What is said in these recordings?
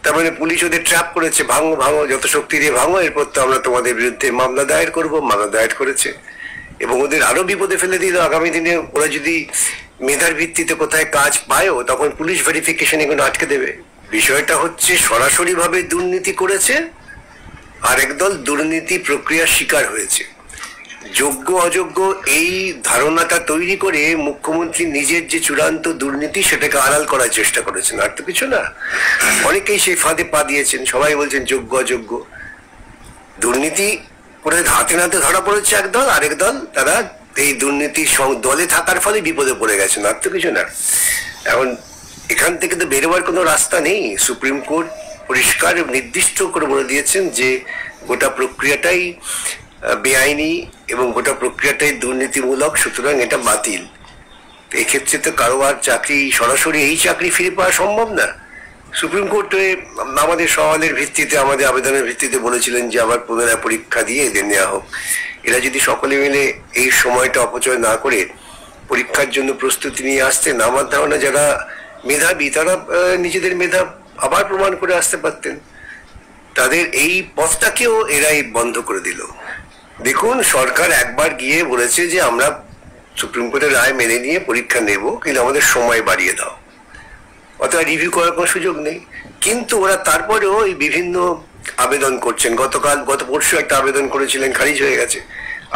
তার মানে পুলিশ ওদের ট্র্যাপ করেছে, ভাঙো ভাঙো, যত শক্তি দিয়ে ভাঙো, এরপর তো আমরা তোমাদের বিরুদ্ধে মামলা দায়ের করবো। মামলা দায়ের করেছে এবং ওদের আরো বিপদে ফেলে দিল। আগামী দিনে ওরা যদি মেধার ভিত্তিতে কোথায় কাজ পায়ও, তখন পুলিশ ভেরিফিকেশন এগুলো আটকে দেবে। বিষয়টা হচ্ছে সরাসরি ভাবে দুর্নীতি করেছে, আরেক দল দুর্নীতি প্রক্রিয়ার শিকার হয়েছে। যোগ্য অযোগ্য এই ধারণাটা তৈরি করে মুখ্যমন্ত্রী নিজের যে চূড়ান্ত দুর্নীতি সেটাকে আড়াল করার চেষ্টা করেছেন, আর তো কিছু না। অনেকেই সেই ফাঁদে পা দিয়েছেন, সবাই বলছেন যোগ্য অযোগ্য। দুর্নীতি করে হাতে নাতে ধরা পড়েছে একদল, আরেক দল তারা এই দুর্নীতির দলে থাকার ফলে বিপদে পড়ে গেছেন, আর তো কিছু না। এখন এখান থেকে তো বেরোবার কোনো রাস্তা নেই। সুপ্রিম কোর্ট পরিষ্কার নির্দিষ্ট করে বলে দিয়েছেন যে গোটা প্রক্রিয়াটাই বেআইনি এবং গোটা প্রক্রিয়াটাই দুর্নীতিমূলক, সুতরাং এটা বাতিল। এক্ষেত্রে তো কারোবার চাকরি সরাসরি এই চাকরি ফিরে পাওয়া সম্ভব না। সুপ্রিম কোর্টে আমাদের সওয়ালের ভিত্তিতে, আমাদের আবেদনের ভিত্তিতে বলেছিলেন যে আবার পুনরায় পরীক্ষা দিয়ে এদের নেওয়া হোক। এরা যদি সকলে মিলে এই সময়টা অপচয় না করে পরীক্ষার জন্য প্রস্তুতি নিয়ে আসতেন, আমার ধারণা যারা মেধাবী তারা নিজেদের মেধা আবার প্রমাণ করে আসতে পারতেন। তাদের এই পথটাকেও এরাই বন্ধ করে দিল। দেখুন, সরকার একবার গিয়ে বলেছে যে আমরা সুপ্রিম কোর্টের রায় মেনে নিয়ে পরীক্ষা নেব, কিন্তু আমাদের সময় বাড়িয়ে দাও, অথবা রিভিউ করার কোনো সুযোগ নেই। কিন্তু ওরা তারপরেও এই বিভিন্ন আবেদন করছেন। গত পরশু একটা আবেদন করেছিলেন, খারিজ হয়ে গেছে।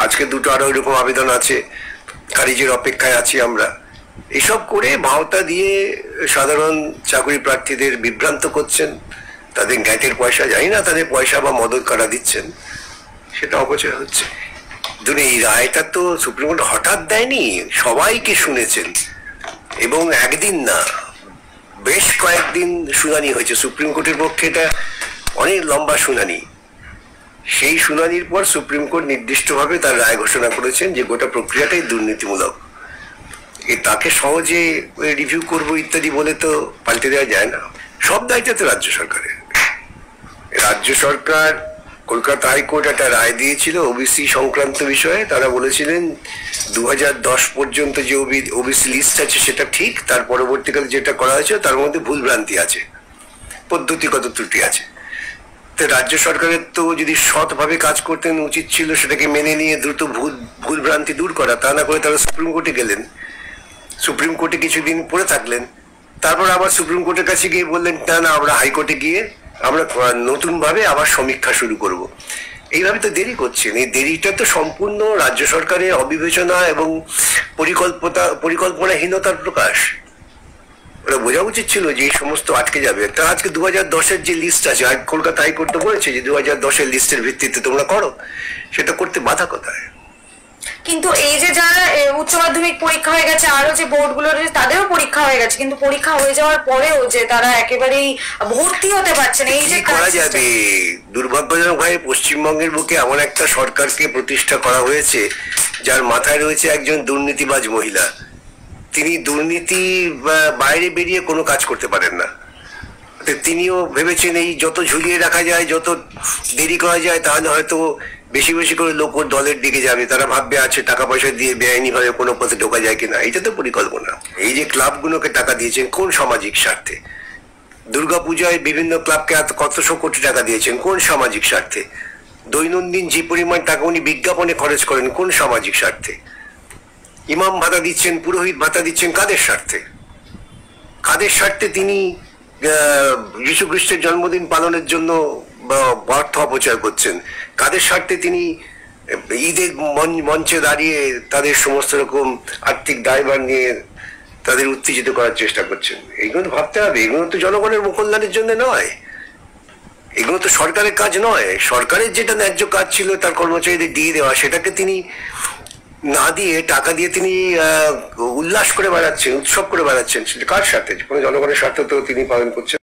আজকে দুটো আরো এরকম আবেদন আছে, খারিজের অপেক্ষায় আছি আমরা। এসব করে ভাওতা দিয়ে সাধারণ চাকরি প্রার্থীদের বিভ্রান্ত করছেন। তাদের গ্যাটের পয়সা, জানি না তাদের পয়সা বা মদত কারা দিচ্ছেন, সেটা অপচয় হচ্ছে। ধরুন, এই রায়টা তো সুপ্রিম কোর্ট হঠাৎ দেয়নি, সবাইকে শুনেছেন এবং একদিন না বেশ কয়েকদিন শুনানি হয়েছে। সুপ্রিম কোর্টের পক্ষে এটা অনেক লম্বা শুনানি। সেই শুনানির পর সুপ্রিম কোর্ট নির্দিষ্টভাবে তার রায় ঘোষণা করেছেন যে গোটা প্রক্রিয়াটাই দুর্নীতিমূলক। তাকে সহজে রিভিউ করবো ইত্যাদি বলে তো পাল্টে দেওয়া যায় না। সব দায়িত্ব তো রাজ্য সরকারের। রাজ্য সরকার, কলকাতা হাইকোর্ট একটা রায় দিয়েছিল ওবিসি সংক্রান্ত বিষয়ে। তারা বলেছিলেন 2010 পর্যন্ত যে ওবিসি লিস্ট আছে সেটা ঠিক, তার পরবর্তীকালে যেটা করা হয়েছে তার মধ্যে ভুল ভ্রান্তি আছে, পদ্ধতিগত ত্রুটি আছে। তো রাজ্য সরকারের তো যদি সৎভাবে কাজ করতেন উচিত ছিল সেটাকে মেনে নিয়ে দ্রুত ভুল ভ্রান্তি দূর করা। তা না করে তারা সুপ্রিম কোর্টে গেলেন, সুপ্রিম কোর্টে কিছুদিন পড়ে থাকলেন, তারপর আবার সুপ্রিম কোর্টের কাছে গিয়ে বললেন না আমরা হাইকোর্টে গিয়ে আমরা নতুন ভাবে আবার সমীক্ষা শুরু করব। এইভাবে তো দেরি করছেন। এই দেরিটা তো সম্পূর্ণ রাজ্য সরকারের অবিবেচনা এবং পরিকল্পনাহীনতার প্রকাশ। ওরা বোঝা উচিত ছিল যে এই সমস্ত আটকে যাবে। তা আজকে 2010-এর যে লিস্ট আছে, কলকাতা হাইকোর্ট তো বলেছে যে 2010-এর লিস্টের ভিত্তিতে তোমরা করো, সেটা করতে বাধা কোথায়? কিন্তু এই যে যারা উচ্চ মাধ্যমিক পরীক্ষা হয়ে গেছে, আরো যে বোর্ড গুলো রয়েছে তাদেরও পরীক্ষা হয়ে গেছে, কিন্তু পরীক্ষা হয়ে যাওয়ার পরেও যে তারা একেবারেই ভর্তি হতে পারছে না, এই যে করা যাবে? দুর্ভাগ্যজনক ভাবে পশ্চিমবঙ্গের বুকে এমন একটা সরকারকে প্রতিষ্ঠা করা হয়েছে যার মাথায় রয়েছে একজন দুর্নীতিবাজ মহিলা। তিনি দুর্নীতি বাইরে বেরিয়ে কোনো কাজ করতে পারেন না। তিনিও ভেবেছেন এই যত ঝুলিয়ে রাখা যায়, যত দেরি করা যায়, তাহলে হয়তো বেশি বেশি করে লোক ওর দলের দিকে যাবে। তারা ভাববে আছে টাকা পয়সা দিয়ে বেআইনি ভাবে কোনো পথে ঢোকা যায় কিনা। এটা তো পরিকল্পনা। এই যে ক্লাবগুলোকে টাকা দিয়েছেন কোন সামাজিক স্বার্থে? দুর্গাপূজায় বিভিন্ন ক্লাবকে কতশো কোটি টাকা দিয়েছেন কোন সামাজিক স্বার্থে? দৈনন্দিন যে পরিমাণ টাকা উনি বিজ্ঞাপনে খরচ করেন কোন সামাজিক স্বার্থে? ইমাম ভাতা দিচ্ছেন, পুরোহিত ভাতা দিচ্ছেন কাদের স্বার্থে? কাদের স্বার্থে তিনি যীশু খ্রিস্টের জন্মদিন পালনের জন্য অর্থ অপচয় করছেন? কাদের স্বার্থে তিনি ঈদের মঞ্চে দাঁড়িয়ে তাদের সমস্ত রকম আর্থিক দায়ভার নিয়ে তাদের উত্তেজিত করার চেষ্টা করছেন? এইগুলো তো ভাবতে হবে। এগুলো তো জনগণের কল্যাণের জন্য নয়, এগুলো তো সরকারের কাজ নয়। সরকারের যেটা ন্যায্য কাজ ছিল তার কর্মচারীদের দিয়ে দেওয়া, সেটাকে তিনি না দিয়ে টাকা দিয়ে তিনি উল্লাস করে বেড়াচ্ছেন, উৎসব করে বেড়াচ্ছেন। সেটা কার স্বার্থে? কোনো জনগণের স্বার্থ তো তিনি পালন করছেন।